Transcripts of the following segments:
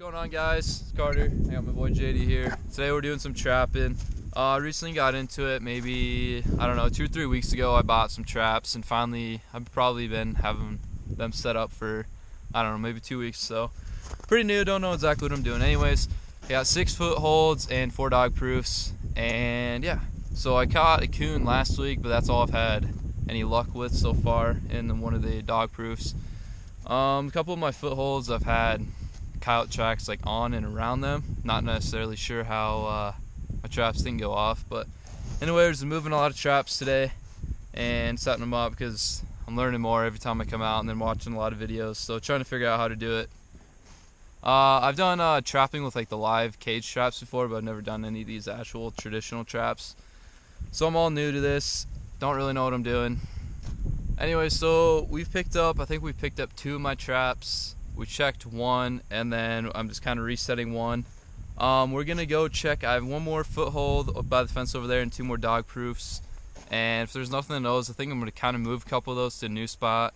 going on, guys? It's Carter. I got my boy JD here. Today we're doing some trapping. Recently got into it maybe, I don't know, 2 or 3 weeks ago. I bought some traps and finally I've probably been having them set up for, I don't know, maybe 2 weeks. So pretty new, don't know exactly what I'm doing. Anyways, I got 6-foot holds and 4 dog proofs, and yeah. So I caught a coon last week, but that's all I've had any luck with so far in one of the dog proofs. A couple of my footholds I've had coyote tracks like on and around them. Not necessarily sure how my traps didn't go off, but anyways, I'm moving a lot of traps today and setting them up because I'm learning more every time I come out and then watching a lot of videos, so trying to figure out how to do it. I've done trapping with like the live cage traps before, but I've never done any of these actual traditional traps, so I'm all new to this, don't really know what I'm doing. Anyway, so I think we've picked up 2 of my traps. We checked 1, and then I'm just kind of resetting 1. We're gonna go check. I have 1 more foothold by the fence over there and 2 more dog proofs, and if there's nothing in those, I think I'm gonna kind of move a couple of those to a new spot.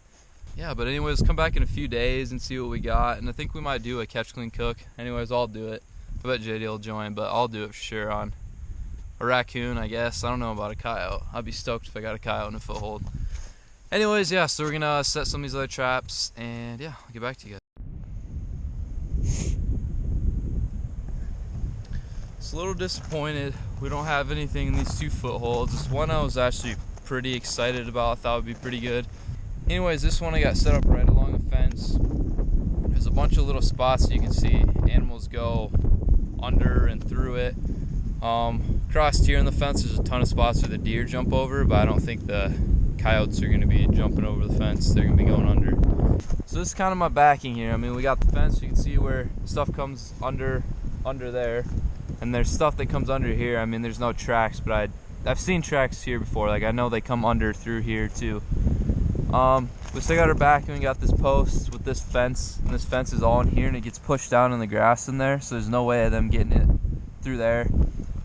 Yeah, but anyways, come back in a few days and see what we got, and I think we might do a catch, clean, cook. Anyways, I'll do it. I bet JD will join, but I'll do it for sure on a raccoon, I guess. I don't know about a coyote. I'd be stoked if I got a coyote in a foothold. Anyways, yeah, so we're gonna set some of these other traps, and yeah, I'll get back to you guys. Just a little disappointed we don't have anything in these 2 footholds. This one I was actually pretty excited about. I thought would be pretty good. Anyways, this one I got set up right along the fence. There's a bunch of little spots you can see animals go under and through it. Across here on the fence there's a ton of spots where the deer jump over, but I don't think the coyotes are going to be jumping over the fence. They're going to be going under. So this is kind of my backing here. I mean, we got the fence, you can see where stuff comes under there, and there's stuff that comes under here. I mean, there's no tracks, but I've seen tracks here before. Like, I know they come under through here too. We still got our backing. We got this post with this fence, and this fence is all in here, and it gets pushed down in the grass in there, so there's no way of them getting it through there.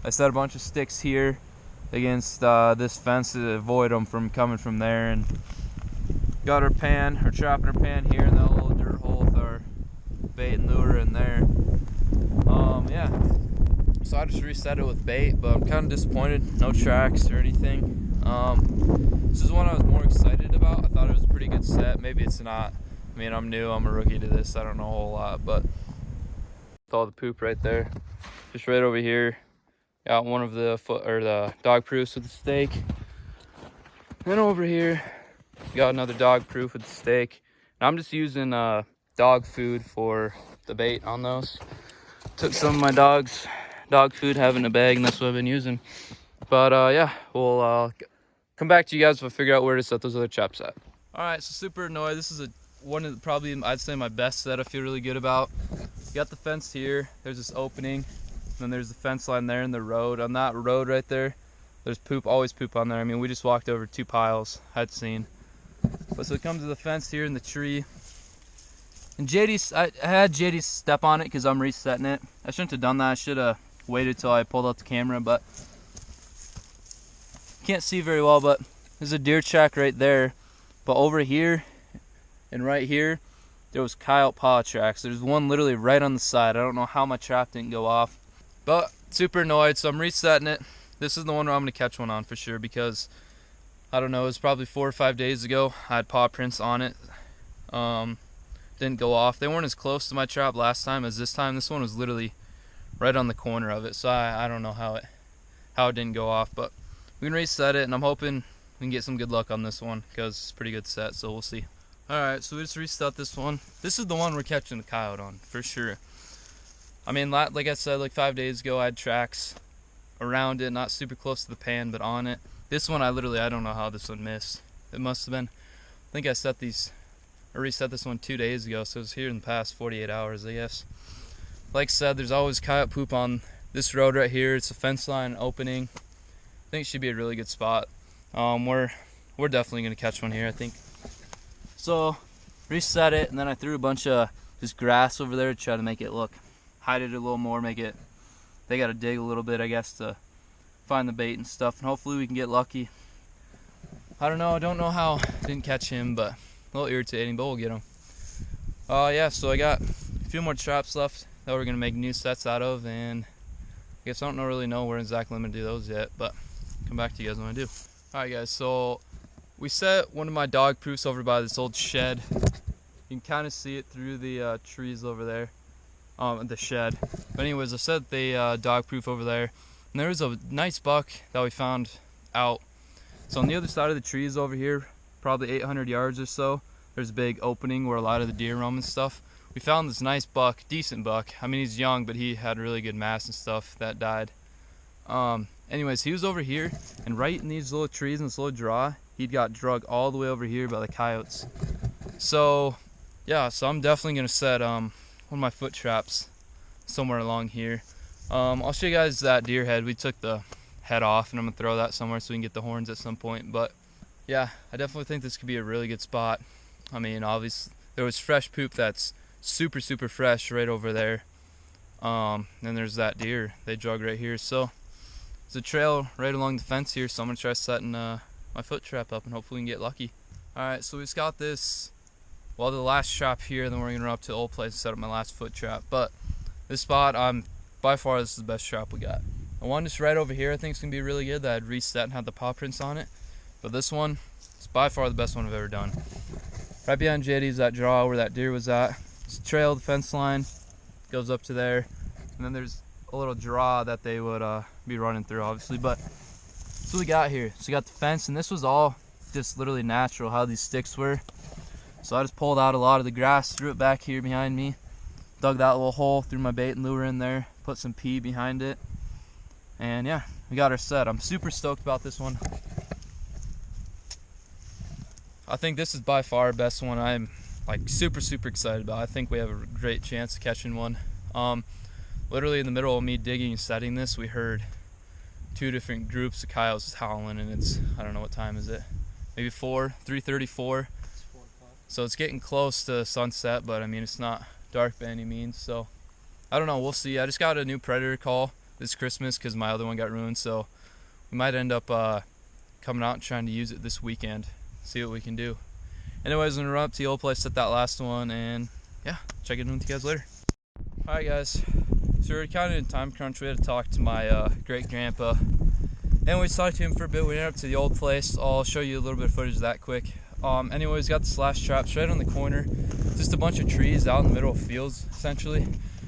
I set a bunch of sticks here against this fence to avoid them from coming from there, and got our trapping pan here in that little dirt hole with our bait and lure in there. Yeah, so I just reset it with bait, but I'm kind of disappointed, no tracks or anything. This is one I was more excited about. I thought it was a pretty good set. Maybe it's not. I mean, I'm new, I'm a rookie to this, I don't know a whole lot, but all the poop right there. Just right over here, got one of the dog proofs with the stake. Then over here, got another dog proof with the stake. And I'm just using dog food for the bait on those. Took some of my dog food, have in a bag, and that's what I've been using. But yeah, we'll come back to you guys if I figure out where to set those other traps at. All right, so super annoyed. This is one of probably, I'd say, my best set I feel really good about. Got the fence here, there's this opening, and then there's the fence line there in the road. On that road right there, there's poop, always poop on there. I mean, we just walked over 2 piles I'd seen. But so it comes to the fence here in the tree. And I had JD step on it because I'm resetting it. I shouldn't have done that. I should have waited till I pulled out the camera, but can't see very well, but there's a deer track right there. But over here and right here, there was coyote paw tracks. There's one literally right on the side. I don't know how my trap didn't go off, but super annoyed, so I'm resetting it. This is the one where I'm gonna catch one on for sure, because I don't know, it was probably 4 or 5 days ago. I had paw prints on it. Didn't go off. They weren't as close to my trap last time as this time. This one was literally right on the corner of it, so I don't know how it didn't go off, but we can reset it, and I'm hoping we can get some good luck on this one because it's a pretty good set, so we'll see. Alright, so we just reset this one. This is the one we're catching the coyote on for sure. I mean, like I said, like 5 days ago I had tracks around it, not super close to the pan, but on it. This one I don't know how this one missed. It must have been, I think I reset this one 2 days ago, so it was here in the past 48 hours, I guess. Like I said, there's always coyote poop on this road right here. It's a fence line opening. I think it should be a really good spot. We're definitely gonna catch one here, I think. So reset it, and then I threw a bunch of just grass over there to try to make it hide it a little more, they gotta dig a little bit, I guess, to find the bait and stuff, and hopefully we can get lucky. I don't know how I didn't catch him, but a little irritating, but we'll get him. Yeah, so I got a few more traps left that we're gonna make new sets out of, and I guess I don't really know where exactly I'm gonna do those yet, but come back to you guys when I do. Alright guys, so we set one of my dog proofs over by this old shed. You can kind of see it through the trees over there, the shed. But anyways, I set the dog proof over there, and there was a nice buck that we found out. So on the other side of the trees over here, probably 800 yards or so, there's a big opening where a lot of the deer roam and stuff. We found this nice buck, decent buck. I mean, he's young, but he had really good mass and stuff that died. Anyways, he was over here, and right in these little trees in this little draw, he'd got drugged all the way over here by the coyotes. So yeah, so I'm definitely gonna set one of my foot traps somewhere along here. I'll show you guys that deer head. We took the head off, and I'm gonna throw that somewhere so we can get the horns at some point. But yeah, I definitely think this could be a really good spot. I mean, obviously there was fresh poop that's super fresh right over there. And there's that deer they drug right here. So there's a trail right along the fence here, so I'm gonna try setting my foot trap up and hopefully we can get lucky. Alright, so we just got this, well, the last trap here, then we're gonna run up to the old place and set up my last foot trap. But this spot, by far this is the best trap we got. The one just right over here I think is gonna be really good that I'd reset and had the paw prints on it. But this one is by far the best one I've ever done. Right behind JD's that draw where that deer was at. It's a trail, the fence line goes up to there, and then there's a little draw that they would be running through, obviously. But that's what we got here. So we got the fence, and this was all just literally natural how these sticks were. So I just pulled out a lot of the grass, threw it back here behind me, dug that little hole, threw my bait and lure in there, put some pea behind it, and yeah, we got our set. I'm super stoked about this one. I think this is by far our best one. I'm like super excited about it. I think we have a great chance of catching one. Literally in the middle of me digging and setting this, we heard two different groups of coyotes howling, and it's, I don't know what time is it, maybe 3:34. So it's getting close to sunset, but I mean it's not dark by any means, so I don't know, we'll see. I just got a new predator call this Christmas because my other one got ruined, so we might end up coming out and trying to use it this weekend, see what we can do. Anyways, I'm gonna run up to the old place, set that last one, and yeah, check in with you guys later. Alright guys, so we're kind of in time crunch. We had to talk to my great grandpa, and we talked to him for a bit. We went up to the old place. I'll show you a little bit of footage of that quick. Anyways, got the slash traps right on the corner, just a bunch of trees out in the middle of fields essentially,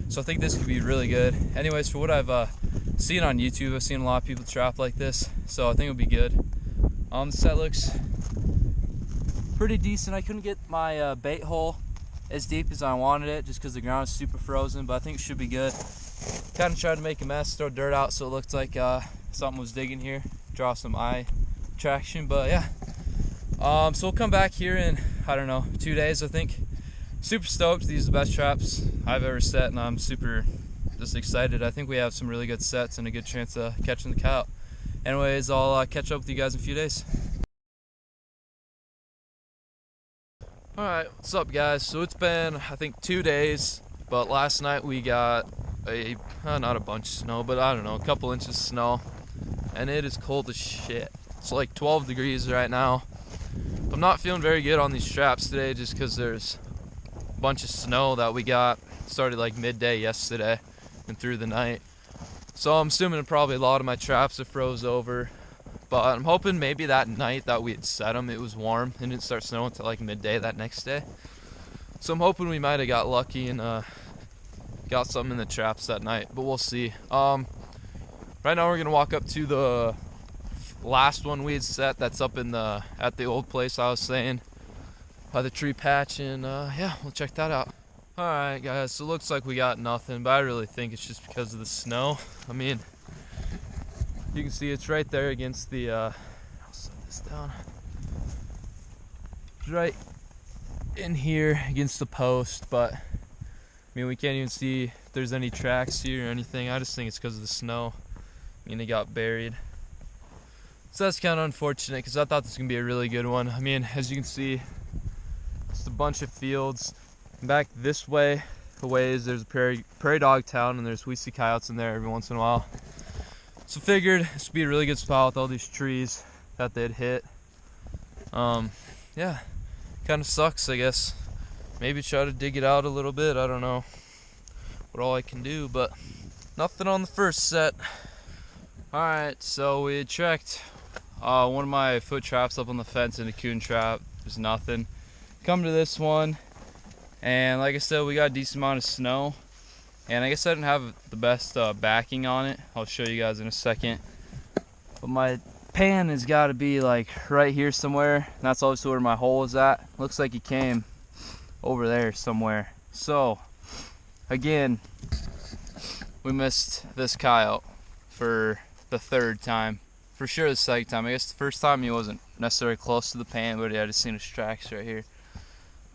so I think this could be really good. Anyways, for what I've seen on YouTube, I've seen a lot of people trap like this, so I think it'll be good. The set looks pretty decent. I couldn't get my bait hole as deep as I wanted it just because the ground is super frozen, but I think it should be good. Kind of tried to make a mess, throw dirt out so it looked like something was digging here, draw some eye traction, but yeah. So we'll come back here in, I don't know, 2 days I think. Super stoked. These are the best traps I've ever set, and I'm super just excited. I think we have some really good sets and a good chance of catching the coyote. Anyways, I'll catch up with you guys in a few days. Alright, what's up guys? So it's been, I think, 2 days, but last night we got not a bunch of snow, but I don't know, a couple inches of snow, and it is cold as shit. It's like 12 degrees right now. I'm not feeling very good on these traps today just because there's a bunch of snow that we got. Started like midday yesterday and through the night. So I'm assuming probably a lot of my traps have froze over. But I'm hoping maybe that night that we had set them, it was warm and didn't start snowing until like midday that next day. So I'm hoping we might have got lucky and got something in the traps that night, but we'll see. Right now we're gonna walk up to the last one we had set that's up in at the old place I was saying, by the tree patch, and yeah, we'll check that out. Alright guys, so it looks like we got nothing, but I really think it's just because of the snow. I mean, you can see it's right there against the I'll set this down. It's right in here against the post, but I mean we can't even see if there's any tracks here or anything. I just think it's because of the snow. I mean, they got buried. So that's kind of unfortunate because I thought this was going to be a really good one. I mean, as you can see, it's a bunch of fields. Back this way, a ways, there's a prairie dog town, and there's we see coyotes in there every once in a while. So figured this would be a really good spot with all these trees that they'd hit. Yeah, kind of sucks, I guess. Maybe try to dig it out a little bit, I don't know. what all I can do, but nothing on the first set. Alright, so we checked one of my foot traps up on the fence in a coon trap. There's nothing. Come to this one, and like I said, we got a decent amount of snow. And I guess I didn't have the best backing on it. I'll show you guys in a second. But my pan has got to be like right here somewhere. And that's also where my hole is at. Looks like it came over there somewhere. So, again, we missed this coyote for the third time. For sure the second time. I guess the first time he wasn't necessarily close to the pan, but I just seen his tracks right here.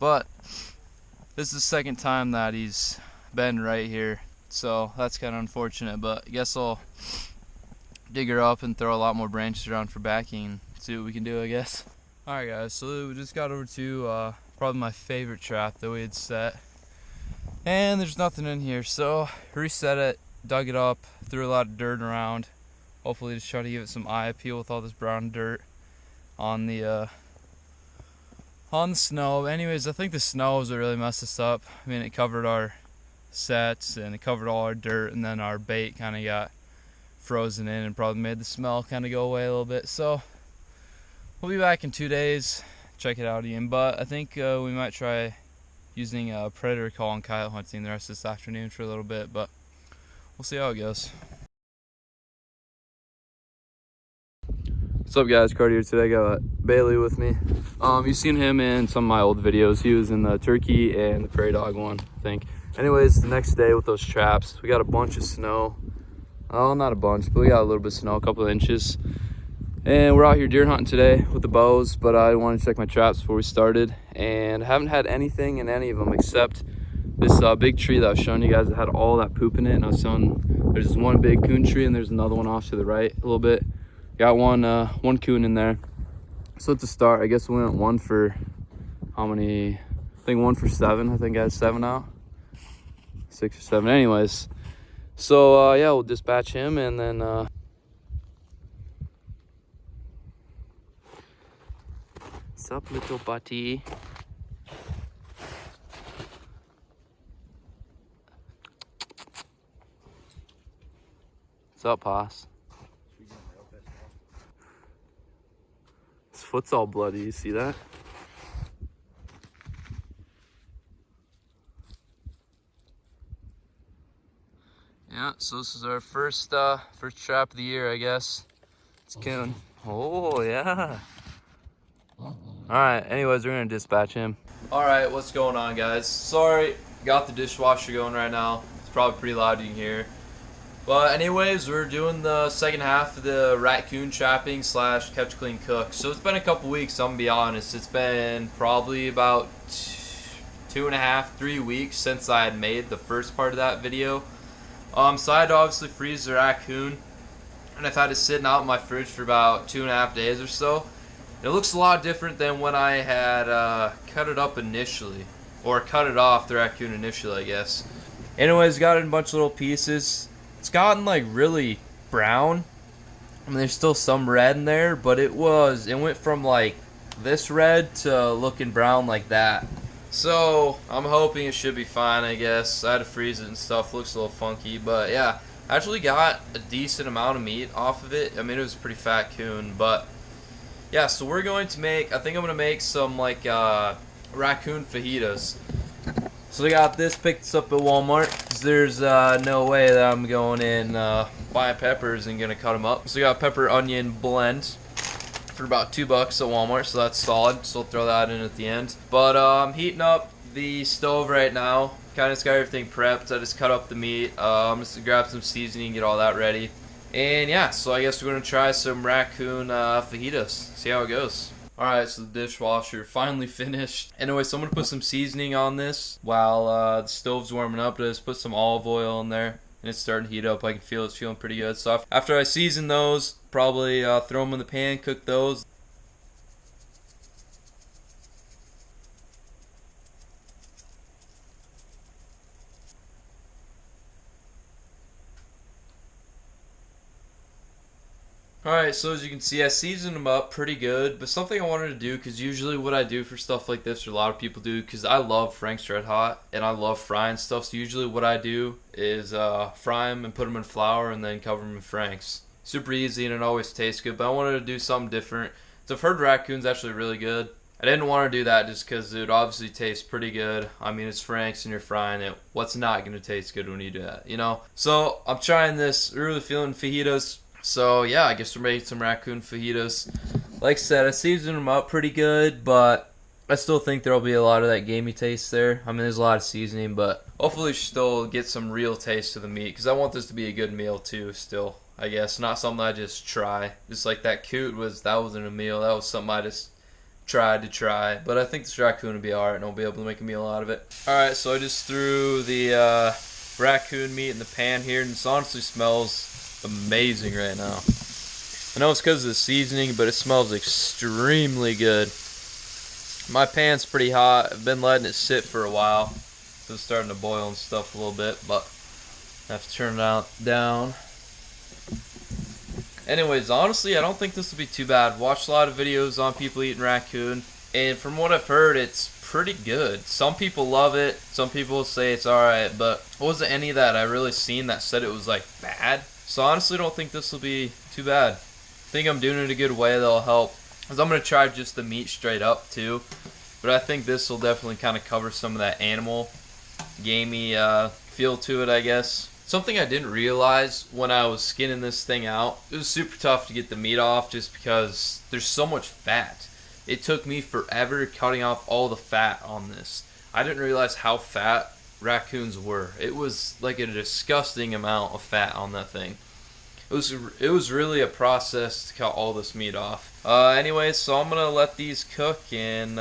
But this is the second time that he's been right here, so that's kind of unfortunate, but I guess I'll dig her up and throw a lot more branches around for backing and see what we can do, I guess. Alright guys, so we just got over to probably my favorite trap that we had set, and there's nothing in here, so reset it, dug it up, threw a lot of dirt around, hopefully just try to give it some eye appeal with all this brown dirt on the snow. Anyways, I think the snow is what really messed us up. I mean, it covered our sets and it covered all our dirt, and then our bait kind of got frozen in and probably made the smell kind of go away a little bit. So we'll be back in 2 days, check it out again, but I think we might try using a predator call and coyote hunting the rest of this afternoon for a little bit, but we'll see how it goes. What's up guys, Carter here today. I got Bailey with me. You've seen him in some of my old videos. He was in the turkey and the prairie dog one, I think. Anyways, the next day with those traps, we got a bunch of snow. Oh, not a bunch, but we got a little bit of snow, a couple of inches. And we're out here deer hunting today with the bows, but I wanted to check my traps before we started. And I haven't had anything in any of them except this big tree that I was showing you guys that had all that poop in it. And I was showing, there's this one big coon tree and there's another one off to the right a little bit. Got one coon in there. So at the start, I guess we went one for, how many? I think 1 for 7. I think I had 7 out. 6 or 7. Anyways, so yeah, we'll dispatch him and then what's up, little buddy? What's up, Poss? His foot's all bloody, you see that? Yeah, so this is our first trap of the year, I guess. It's coon. Oh yeah. Alright, anyways, we're gonna dispatch him. Alright, what's going on guys? Sorry, got the dishwasher going right now. It's probably pretty loud, you can hear. But anyways, we're doing the second half of the raccoon trapping / catch, clean, cook. So it's been a couple weeks, I'm gonna be honest. It's been probably about 2.5, 3 weeks since I had made the first part of that video. So I had to obviously freeze the raccoon, and I've had it sitting out in my fridge for about 2.5 days or so. It looks a lot different than when I had cut it up initially, or cut it off the raccoon initially, I guess. Anyways, got it in a bunch of little pieces. It's gotten like really brown. I mean, there's still some red in there, but it went from like this red to looking brown like that. So I'm hoping it should be fine, I guess. I had to freeze it and stuff. Looks a little funky, but yeah, I actually got a decent amount of meat off of it. I mean, it was a pretty fat coon, but yeah. So we're going to make, I think I'm gonna make some like raccoon fajitas. So I got this, picked this up at Walmart, because there's no way that I'm going in buying peppers and gonna cut them up. So I got pepper onion blend for about $2 at Walmart, so that's solid. So I'll throw that in at the end. But I'm heating up the stove right now. Kind of got everything prepped. I just cut up the meat. I'm just gonna grab some seasoning, get all that ready. And yeah, so I guess we're gonna try some raccoon fajitas. See how it goes. Alright, so the dishwasher finally finished. Anyway, so I'm going to put some seasoning on this while the stove's warming up. Just put some olive oil in there, and it's starting to heat up. I can feel it's feeling pretty good. So after I season those, probably throw them in the pan, cook those. Alright, so as you can see, I seasoned them up pretty good, but something I wanted to do, because usually what I do for stuff like this, or a lot of people do, because I love Frank's Red Hot, and I love frying stuff, so usually what I do is fry them and put them in flour, and then cover them in Frank's. Super easy, and it always tastes good, but I wanted to do something different. So I've heard Raccoon's actually really good. I didn't want to do that just because it would obviously taste pretty good. I mean, it's Frank's and you're frying it. What's not going to taste good when you do that, you know? So I'm trying this, really feeling fajitas. So yeah, I guess we're making some Raccoon fajitas. Like I said, I seasoned them up pretty good, but I still think there'll be a lot of that gamey taste there. I mean, there's a lot of seasoning, but hopefully still get some real taste to the meat, because I want this to be a good meal too still, I guess. Not something I just try. Just like that coot that wasn't a meal. That was something I just tried to try. But I think this Raccoon will be alright, and I'll be able to make a meal out of it. Alright, so I just threw the Raccoon meat in the pan here, and this honestly smells amazing right now. I know it's because of the seasoning, but it smells extremely good. My pan's pretty hot. I've been letting it sit for a while. It's starting to boil and stuff a little bit, but I have to turn it down. Anyways, honestly, I don't think this will be too bad. Watched a lot of videos on people eating Raccoon, and from what I've heard, it's pretty good. Some people love it. Some people say it's alright, but it wasn't any that I really seen that said it was like bad. So I honestly don't think this will be too bad. I think I'm doing it a good way that'll help. Because I'm going to try just the meat straight up too. But I think this will definitely kind of cover some of that animal, gamey feel to it, I guess. Something I didn't realize when I was skinning this thing out, it was super tough to get the meat off just because there's so much fat. It took me forever cutting off all the fat on this. I didn't realize how fat Raccoons were. It was like a disgusting amount of fat on that thing. It was really a process to cut all this meat off. Anyways, so I'm gonna let these cook and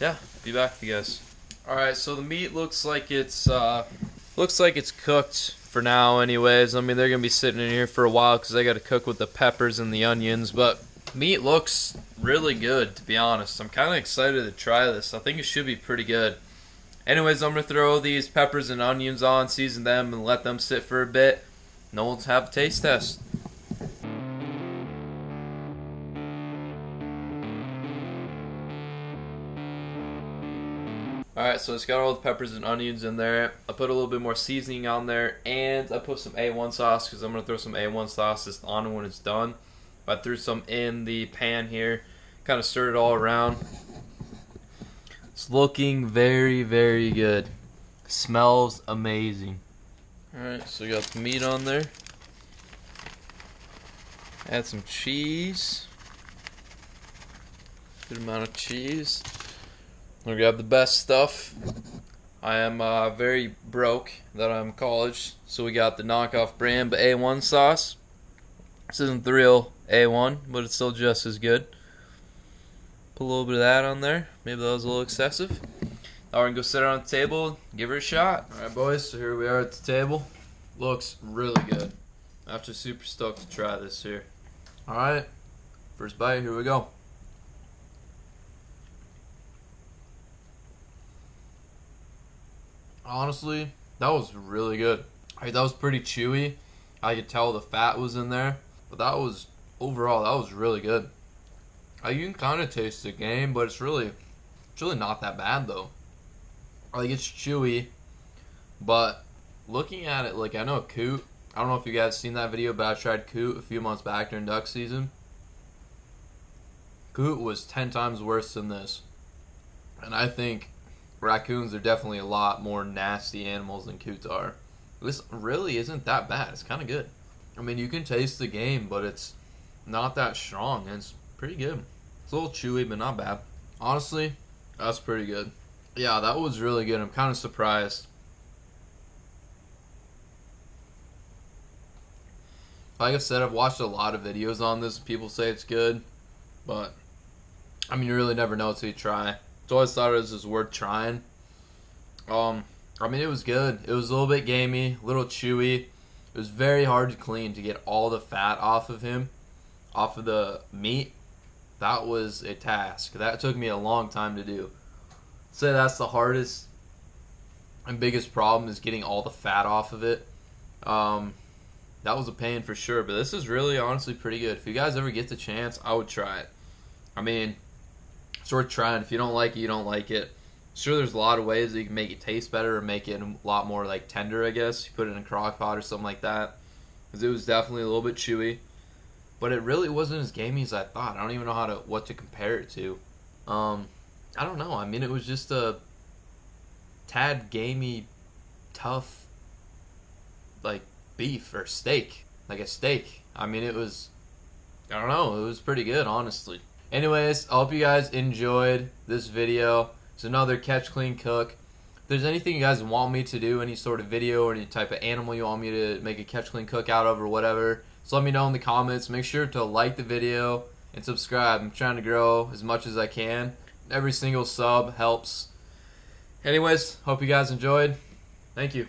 yeah, be back with you guys. Alright, so the meat looks like it's cooked for now anyways. I mean, they're gonna be sitting in here for a while because I gotta cook with the peppers and the onions, but meat looks really good, to be honest. I'm kinda excited to try this. I think it should be pretty good. Anyways, I'm gonna throw these peppers and onions on, season them, and let them sit for a bit. And then we'll have a taste test. Alright, so it's got all the peppers and onions in there. I put a little bit more seasoning on there, and I put some A1 sauce because I'm going to throw some A1 sauce just on when it's done. I threw some in the pan here, kind of stirred it all around. It's looking very, very good. Smells amazing. Alright, so we got the meat on there. Add some cheese. Good amount of cheese. I'll grab the best stuff. I am very broke that I'm in college, so we got the knockoff brand, but A1 sauce. This isn't the real A1, but it's still just as good. Put a little bit of that on there. Maybe that was a little excessive. Now we're going to go sit it on the table, give her a shot. Alright boys, so here we are at the table. Looks really good. I'm actually super stoked to try this here. Alright, first bite, here we go. Honestly, that was really good. That was pretty chewy. I could tell the fat was in there, but overall that was really good. You can kind of taste the game, but it's really not that bad though. Like, it's chewy, but looking at it, like, I know coot. I don't know if you guys seen that video, but I tried coot a few months back during duck season. Coot was 10 times worse than this, and I think raccoons are definitely a lot more nasty animals than coots are. This really isn't that bad. It's kind of good. I mean, you can taste the game, but it's not that strong, and it's pretty good. It's a little chewy, but not bad. Honestly, that's pretty good. Yeah, that was really good. I'm kind of surprised. Like I said, I've watched a lot of videos on this. People say it's good, but I mean, you really never know until you try. So I always thought it was just worth trying. I mean, it was good. It was a little bit gamey, a little chewy. It was very hard to clean to get all the fat off of him, off of the meat. That was a task. That took me a long time to do. I'd say that's the hardest and biggest problem, is getting all the fat off of it. that was a pain for sure. But this is really honestly pretty good. If you guys ever get the chance, I would try it. I mean, it's worth trying. If you don't like it, you don't like it. Sure, there's a lot of ways that you can make it taste better or make it a lot more like tender, I guess. You put it in a crock pot or something like that. Because it was definitely a little bit chewy. But it really wasn't as gamey as I thought. I don't even know what to compare it to. I don't know. I mean, it was just a tad gamey, tough, like beef or steak. Like a steak. I mean, it was, I don't know. It was pretty good, honestly. Anyways, I hope you guys enjoyed this video. It's another Catch Clean Cook. If there's anything you guys want me to do, any sort of video or any type of animal you want me to make a Catch Clean Cook out of or whatever, just let me know in the comments. Make sure to like the video and subscribe. I'm trying to grow as much as I can. Every single sub helps. Anyways, hope you guys enjoyed. Thank you.